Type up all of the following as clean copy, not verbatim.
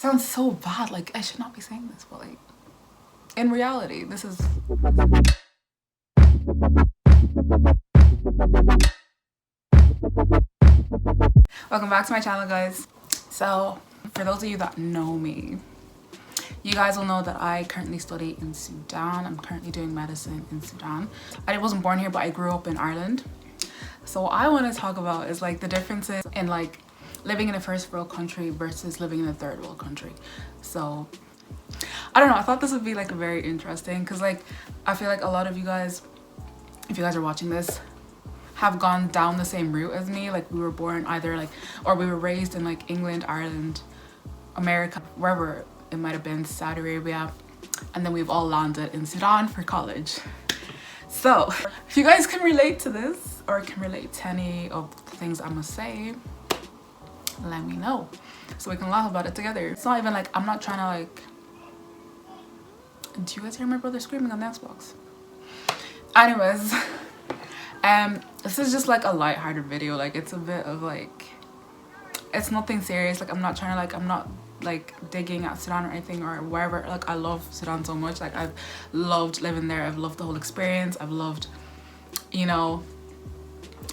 Sounds so bad, like I should not be saying this, but like in reality, this is. Welcome back to my channel, guys. So for those of you that know me, you guys will know that I currently study in Sudan. I'm currently doing medicine in Sudan. I wasn't born here, but I grew up in Ireland. So what I want to talk about is like the differences in like living in a first world country versus living in a third world country. So I don't know, I thought this would be like very interesting because like I feel like a lot of you guys, if you guys are watching this, have gone down the same route as me. Like we were born either like, or we were raised in like England, Ireland, America, wherever it might have been, Saudi Arabia, and then we've all landed in Sudan for college. So if you guys can relate to this or can relate to any of the things I'm gonna say, let me know so we can laugh about it together. It's not even like, I'm not trying to like, do you guys hear my brother screaming on the Xbox? Anyways, this is just like a light-hearted video. Like it's a bit of like, it's nothing serious. Like I'm not trying to like, I'm not like digging at Sudan or anything or wherever. Like I love Sudan so much. Like I've loved living there. I've loved the whole experience. I've loved, you know,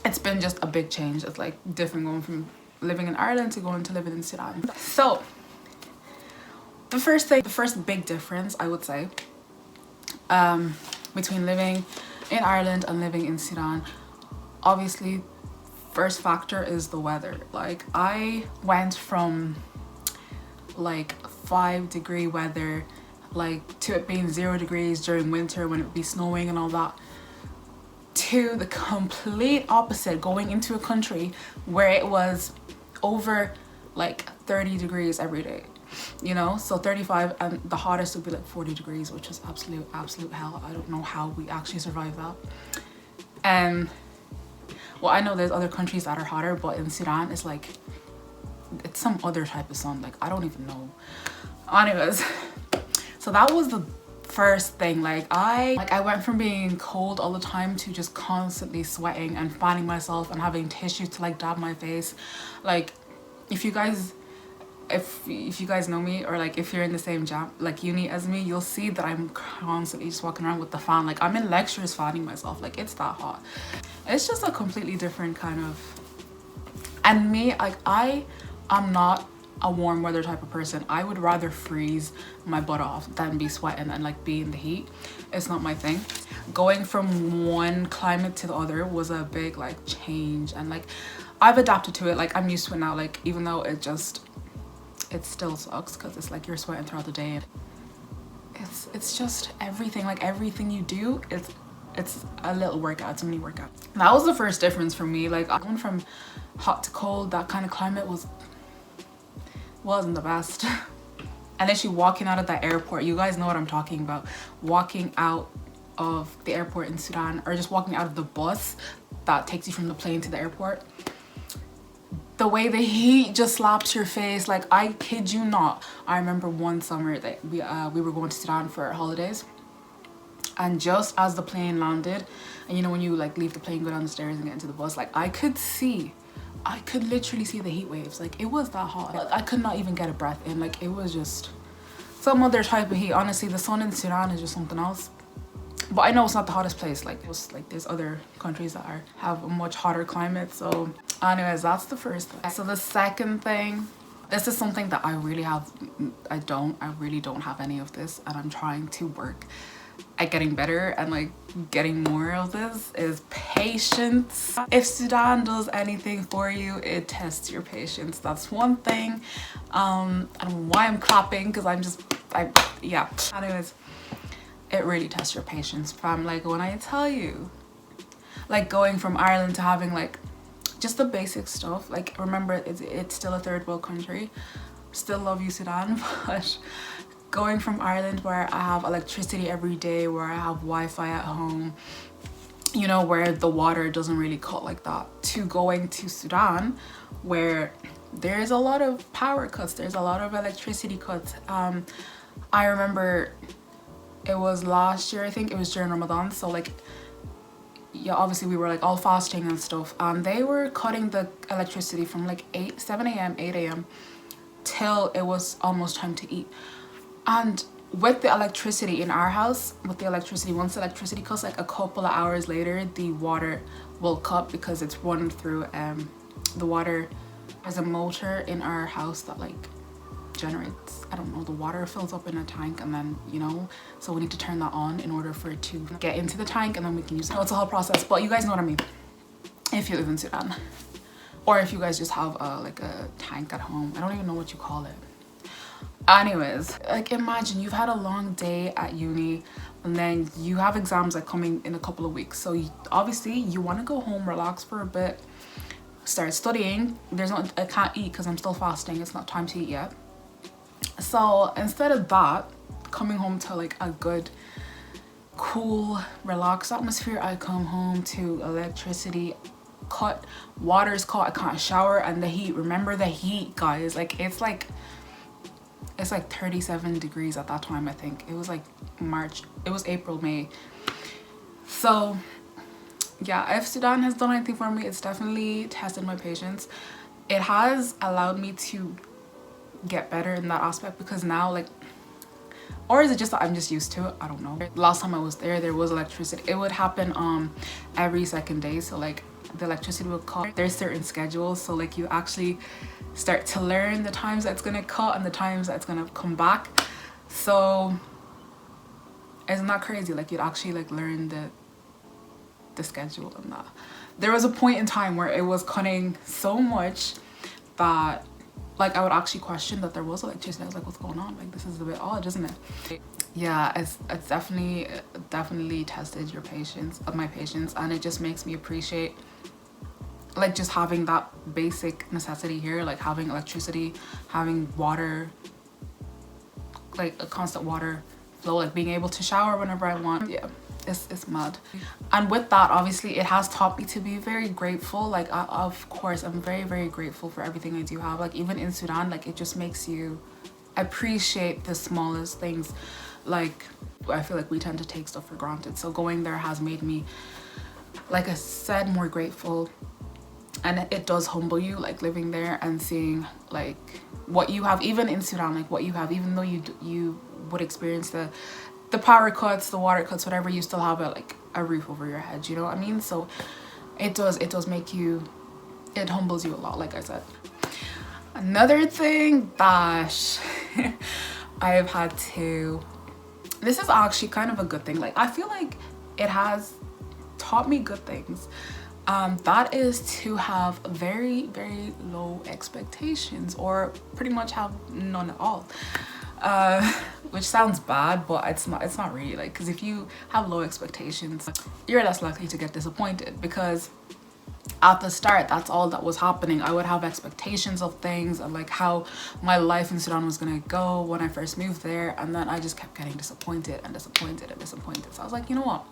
it's been just a big change. It's like different going from living in Ireland to going to living in Sudan. So the first big difference I would say between living in Ireland and living in Sudan, obviously first factor is the weather. Like I went from like 5-degree weather like to it being 0 degrees during winter when it would be snowing and all that, to the complete opposite, going into a country where it was over like 30 degrees every day, you know, so 35, and the hottest would be like 40 degrees, which is absolute hell. I don't know how we actually survive that. And well, I know there's other countries that are hotter, but in Sudan it's like, it's some other type of sun, like I don't even know. Anyways, so that was the first thing. Like I went from being cold all the time to just constantly sweating and fanning myself and having tissue to like dab my face. Like if you guys know me, or like if you're in the same job like uni as me, you'll see that I'm constantly just walking around with the fan. Like I'm in lectures fanning myself, like it's that hot. It's just a completely different kind of, and me, like I'm not a warm weather type of person. I would rather freeze my butt off than be sweating and like be in the heat. It's not my thing. Going from one climate to the other was a big like change, and like I've adapted to it. Like I'm used to it now. Like even though it still sucks because it's like you're sweating throughout the day. It's just everything, like everything you do, it's a little workout. It's a mini workout. That was the first difference for me. Like going from hot to cold, that kind of climate wasn't the best. And literally walking out of that airport, you guys know what I'm talking about, walking out of the airport in Sudan, or just walking out of the bus that takes you from the plane to the airport, the way the heat just slaps your face. Like I kid you not, I remember one summer that we were going to Sudan for our holidays, and just as the plane landed, and you know when you like leave the plane, go down the stairs and get into the bus, like I could literally see the heat waves. Like it was that hot. Like, I could not even get a breath in. Like it was just some other type of heat. Honestly, the sun in Sudan is just something else. But I know it's not the hottest place. Like it's like there's other countries that have a much hotter climate. So anyways, that's the first thing. So the second thing, this is something that I really don't have any of this, and I'm trying to work at getting better and like getting more of this, is patience. If Sudan does anything for you, it tests your patience. That's one thing. I don't know why I'm clapping, because yeah. Anyways, it really tests your patience, fam. Like when I tell you, like going from Ireland to having like just the basic stuff, like remember it's still a third world country, still love you Sudan, but going from Ireland where I have electricity every day, where I have Wi-Fi at home, you know, where the water doesn't really cut like that, to going to Sudan where there's a lot of power cuts, there's a lot of electricity cuts. I remember it was last year, I think it was during Ramadan, so like yeah, obviously we were like all fasting and stuff, and they were cutting the electricity from like 7 a.m 8 a.m till it was almost time to eat. And with the electricity in our house, once the electricity cuts, like a couple of hours later, the water will cut because it's run through the water. There's a motor in our house that like generates, I don't know, the water fills up in a tank, and then, you know, so we need to turn that on in order for it to get into the tank, and then we can use it. So it's a whole process, but you guys know what I mean if you live in Sudan, or if you guys just have like a tank at home. I don't even know what you call it. Anyways, like imagine you've had a long day at uni, and then you have exams like coming in a couple of weeks, so obviously you want to go home, relax for a bit, start studying. I can't eat because I'm still fasting. It's not time to eat yet. So instead of that, coming home to like a good, cool, relaxed atmosphere, I come home to electricity cut, water's cut, I can't shower, and the heat. Remember the heat, guys. Like it's like 37 degrees at that time. I think it was like March, it was April, May. So yeah, if Sudan has done anything for me, it's definitely tested my patience. It has allowed me to get better in that aspect, because now, like, or is it just that I'm just used to it? I don't know. Last time I was there was electricity. It would happen every second day, so like the electricity would cut. There's certain schedules, so like you actually start to learn the times that's gonna cut and the times that's gonna come back. So isn't that crazy? Like you'd actually like learn the schedule and that. There was a point in time where it was cutting so much that like I would actually question that there was electricity. I was like, what's going on? Like this is a bit odd, isn't it? Yeah, it's definitely tested your patience, my patience, and it just makes me appreciate like just having that basic necessity here, like having electricity, having water, like a constant water flow, like being able to shower whenever I want. Yeah, it's mad. And with that, obviously it has taught me to be very grateful. Like of course I'm very grateful for everything I do have. Like even in Sudan, like it just makes you appreciate the smallest things. Like I feel like we tend to take stuff for granted, so going there has made me, like I said, more grateful. And it does humble you, like living there and seeing like what you have, even in Sudan, like what you have, even though you would experience the power cuts, the water cuts, whatever, you still have a roof over your head, you know what I mean? So it does make you, it humbles you a lot, like I said. Another thing that I've had to, this is actually kind of a good thing, like I feel like it has taught me good things. That is to have very low expectations, or pretty much have none at all, which sounds bad, but it's not really, like, because if you have low expectations, you're less likely to get disappointed, because at the start that's all that was happening. I would have expectations of things and like how my life in Sudan was gonna go when I first moved there, and then I just kept getting disappointed. So I was like, you know what,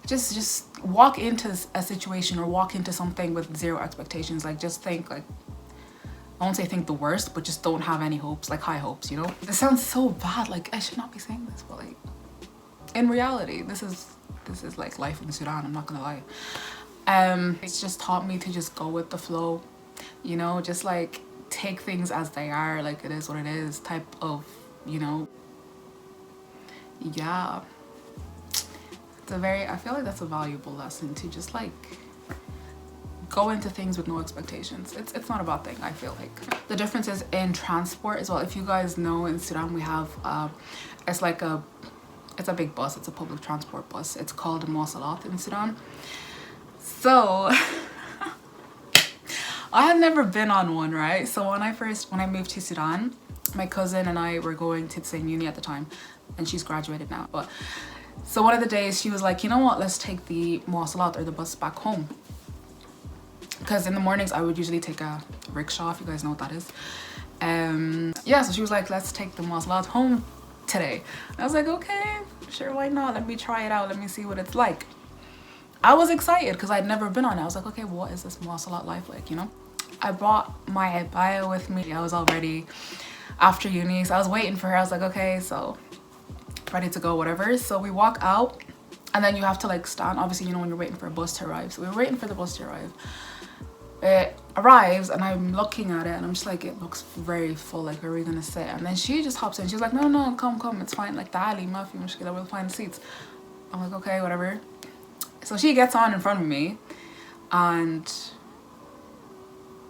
just walk into a situation or walk into something with zero expectations. Like just think, like, I won't say think the worst, but just don't have any hopes, like high hopes, you know? This sounds so bad, like I should not be saying this, but like in reality, this is like life in Sudan, I'm not gonna lie. It's just taught me to just go with the flow, you know, just like take things as they are, like it is what it is type of, you know. Yeah, I feel like that's a valuable lesson, to just like go into things with no expectations. It's not a bad thing, I feel like. The difference is in transport as well. If you guys know, in Sudan we have it's a big bus, it's a public transport bus. It's called a Mwasalat in Sudan. So I had never been on one, right? So when I moved to Sudan, my cousin and I were going to the same uni at the time, and she's graduated now. But so one of the days she was like, you know what, let's take the Mwasalat, or the bus, back home. Because in the mornings I would usually take a rickshaw, if you guys know what that is. Yeah, so she was like, let's take the Mwasalat home today. I was like, okay, sure, why not? Let me try it out. Let me see what it's like. I was excited because I'd never been on it. I was like, okay, what is this Mwasalat life like, you know? I brought my bio with me. I was all ready after uni, so I was waiting for her. I was like, okay, so ready to go, whatever. So we walk out, and then you have to like stand, obviously, you know, when you're waiting for a bus to arrive. So we were waiting for the bus to arrive. It arrives and I'm looking at it and I'm just like, it looks very full, like where are we gonna sit? And then she just hops in, she's like, no, come, it's fine, like Dali, Mafi, Mushkila, we'll find seats. I'm like, okay, whatever. So she gets on in front of me and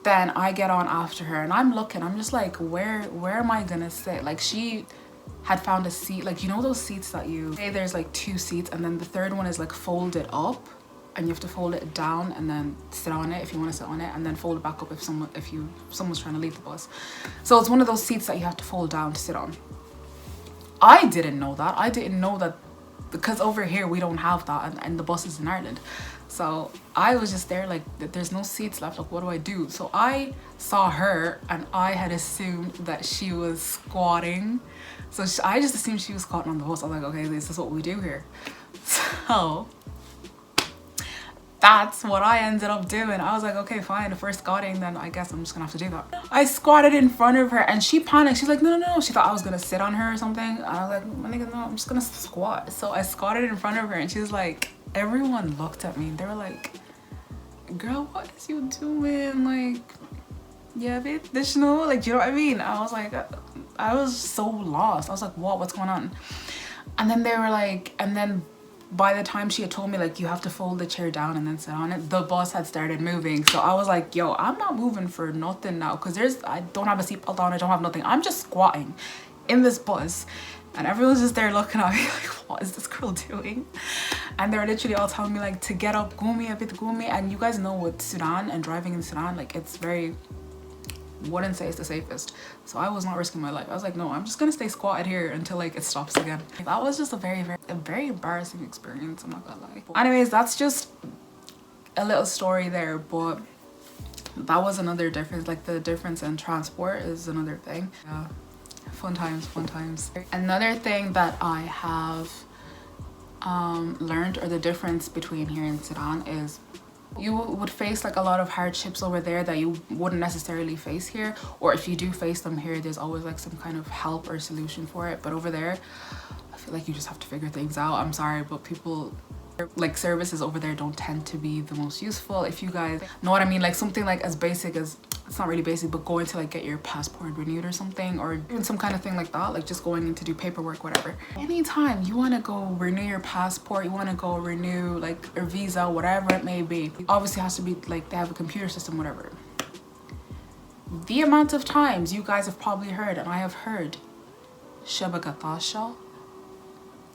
then I get on after her and I'm looking, I'm just like, where am I gonna sit? Like she had found a seat, like you know those seats that you say there's like 2 seats and then the third one is like folded up and you have to fold it down and then sit on it if you want to sit on it, and then fold it back up if someone's trying to leave the bus. So it's one of those seats that you have to fold down to sit on. I didn't know that because over here we don't have that, and the bus is in Ireland. So I was just there like, there's no seats left, like what do I do? So I saw her and I had assumed that she was squatting. So I just assumed she was squatting on the bus. I was like, okay, this is what we do here. So that's what I ended up doing. I was like, okay, fine, if we're squatting, then I guess I'm just gonna have to do that. I squatted in front of her and she panicked. She's like, no. She thought I was gonna sit on her or something. And I was like, my nigga, no, I'm just gonna squat. So I squatted in front of her and she was like, everyone looked at me. They were like, girl, what is you doing? Like, yeah, bitch, you know, like, you know what I mean? I was like, I was so lost. I was like, what's going on? And then they were like, and then by the time she had told me like, you have to fold the chair down and then sit on it, the bus had started moving. So I was like, yo, I'm not moving for nothing now, because I don't have a seatbelt on, I don't have nothing. I'm just squatting in this bus. And everyone's just there looking at me like, what is this girl doing? And they were literally all telling me like to get up, gumi, a bit gumi. And you guys know with Sudan and driving in Sudan, like it's very, wouldn't say it's the safest. So I was not risking my life. I was like, no, I'm just gonna stay squatted here until like it stops again. That was just a very embarrassing experience, I'm not gonna lie. Anyways, that's just a little story there, but that was another difference. Like the difference in transport is another thing. Yeah, fun times. Another thing that I have learned, or the difference between here in Sudan, is you would face like a lot of hardships over there that you wouldn't necessarily face here, or if you do face them here, there's always like some kind of help or solution for it. But over there, I feel like you just have to figure things out. I'm sorry, but people, like services over there don't tend to be the most useful. If you guys know what I mean, like something like as basic as, it's not really basic, but going to like get your passport renewed or something, or even some kind of thing like that, like just going in to do paperwork, whatever. Anytime you want to go renew your passport, you want to go renew like your visa, whatever it may be, obviously it has to be like they have a computer system, whatever. The amount of times you guys have probably heard, and I have heard, Shabakatasha.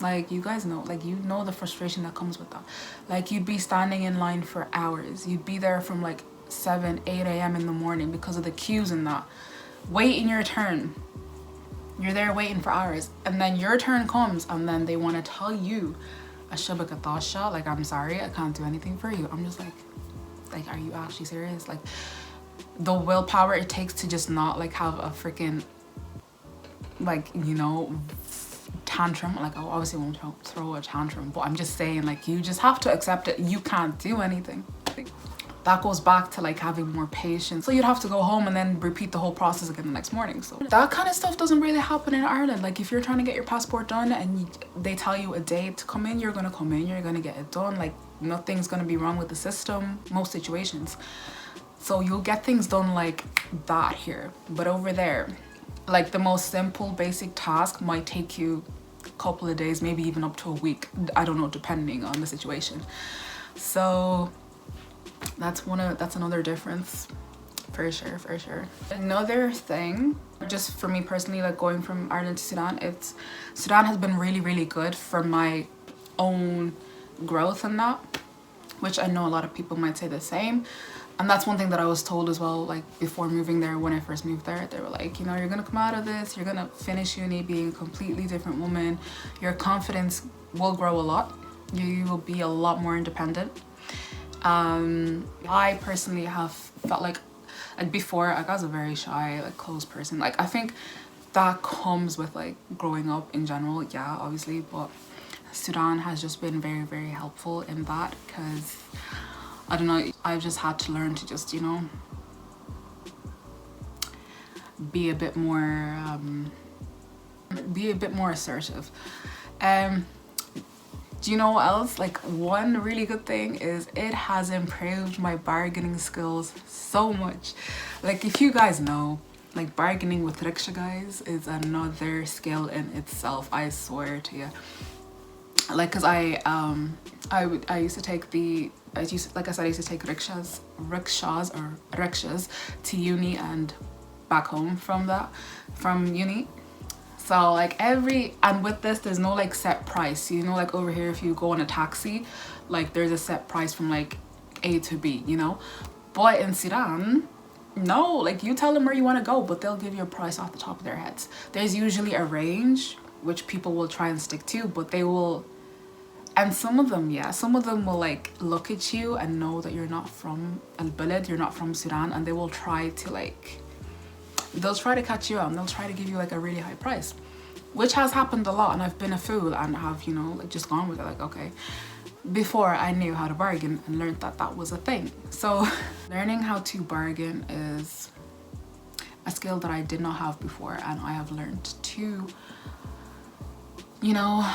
Like you guys know, like you know the frustration that comes with that. Like you'd be standing in line for hours. You'd be there from like 7, 8 a.m. in the morning because of the queues and that. Waiting your turn. You're there waiting for hours. And then your turn comes and then they want to tell you, Ashabakatasha, like I'm sorry, I can't do anything for you. I'm just like, are you actually serious? Like the willpower it takes to just not like have a freaking, like, you know, tantrum. Like I obviously won't throw a tantrum, but I'm just saying, like, you just have to accept it. You can't do anything. That goes back to like having more patience. So you'd have to go home and then repeat the whole process again the next morning. So that kind of stuff doesn't really happen in Ireland. Like if you're trying to get your passport done and they tell you a date to come in, you're gonna come in, you're gonna get it done. Like nothing's gonna be wrong with the system, most situations. So you'll get things done like that here. But over there, like the most simple basic task might take you a couple of days, maybe even up to a week. I don't know, depending on the situation. So that's another difference for sure. Another thing, just for me personally, like going from Ireland to Sudan, Sudan has been really good for my own growth and that, which I know a lot of people might say the same. And that's one thing that I was told as well, like before moving there, when I first moved there, they were like, you know, you're gonna come out of this, you're gonna finish uni being a completely different woman, your confidence will grow a lot, you will be a lot more independent. I personally have felt like before, like I was a very shy, like closed person. Like I think that comes with like growing up in general, yeah, obviously, but Sudan has just been very helpful in that, because I don't know, I've just had to learn to just, you know, be a bit more assertive. Do you know what else? Like, one really good thing is it has improved my bargaining skills so much. Like, if you guys know, like, bargaining with rickshaw guys is another skill in itself, I swear to you. Like, cause I used to take like I said, I used to take rickshaws to uni and back home from uni. So like and with this, there's no like set price, you know, like over here if you go on a taxi, like there's a set price from like A to B, you know. But in Sudan, no, like you tell them where you want to go, but they'll give you a price off the top of their heads. There's usually a range which people will try and stick to, but they will, and some of them will like look at you and know that you're not from Al-Balad, you're not from Sudan, and they will try to like, they'll try to catch you out and they'll try to give you like a really high price, which has happened a lot, and I've been a fool and have, you know, like just gone with it, like, okay. Before I knew how to bargain and learned that that was a thing. So learning how to bargain is a skill that I did not have before, and I have learned to, you know,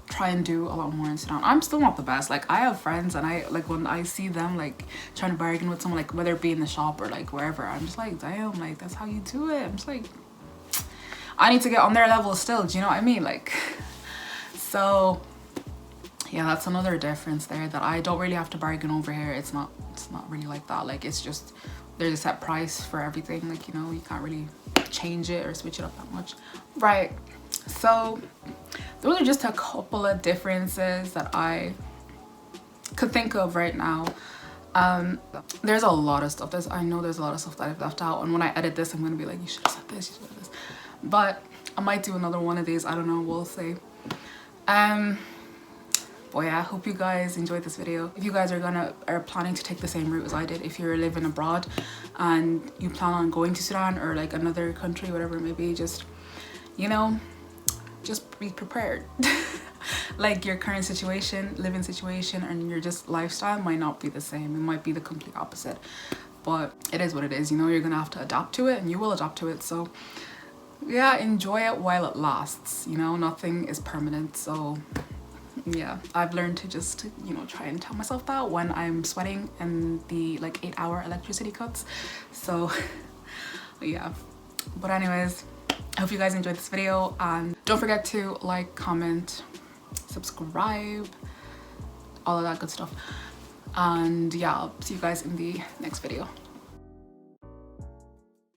try and do a lot more in Sudan. I'm still not the best. Like, I have friends, and I like when I see them like trying to bargain with someone, like whether it be in the shop or like wherever, I'm just like, damn, like that's how you do it. I'm just like, I need to get on their level still, do you know what I mean? Like, so yeah, that's another difference there, that I don't really have to bargain over here. It's not really like that. Like, it's just, there's a set price for everything. Like, you know, you can't really change it or switch it up that much. Right, so those are just a couple of differences that I could think of right now. There's a lot of stuff. I know there's a lot of stuff that I've left out, and when I edit this, I'm gonna be like, you should have said this, you should have said this. But I might do another one of these, I don't know, we'll see. But yeah, I hope you guys enjoyed this video. If you guys are planning to take the same route as I did, if you're living abroad and you plan on going to Sudan or like another country, whatever it may be, just, you know, just be prepared. Like, your current situation, living situation, and your just lifestyle might not be the same. It might be the complete opposite, but it is what it is, you know. You're gonna have to adapt to it, and you will adapt to it. So yeah, enjoy it while it lasts, you know. Nothing is permanent. So yeah, I've learned to just, you know, try and tell myself that when I'm sweating and the like 8-hour electricity cuts. So yeah, but anyways, I hope you guys enjoyed this video, and don't forget to like, comment, subscribe, all of that good stuff. And yeah, I'll see you guys in the next video.